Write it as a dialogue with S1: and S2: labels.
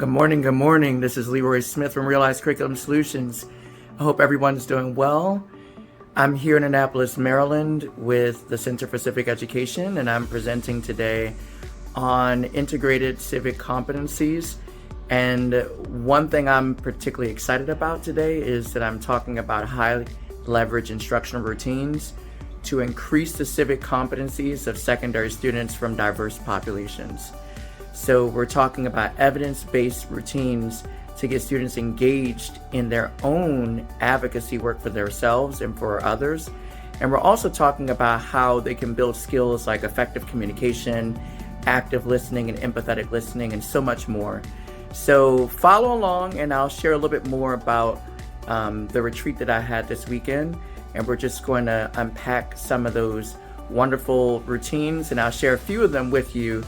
S1: Good morning. Good morning. This is Leroy Smith from Realize Curriculum Solutions. I hope everyone's doing well. I'm here in Annapolis, Maryland with the Center for Civic Education, and I'm presenting today on integrated civic competencies. And one thing I'm particularly excited about today is that I'm talking about high leverage instructional routines to increase the civic competencies of secondary students from diverse populations. So we're talking about evidence-based routines to get students engaged in their own advocacy work for themselves and for others. And we're also talking about how they can build skills like effective communication, active listening, and empathetic listening, and so much more. So follow along and I'll share a little bit more about the retreat that I had this weekend. And we're just going to unpack some of those wonderful routines, and I'll share a few of them with you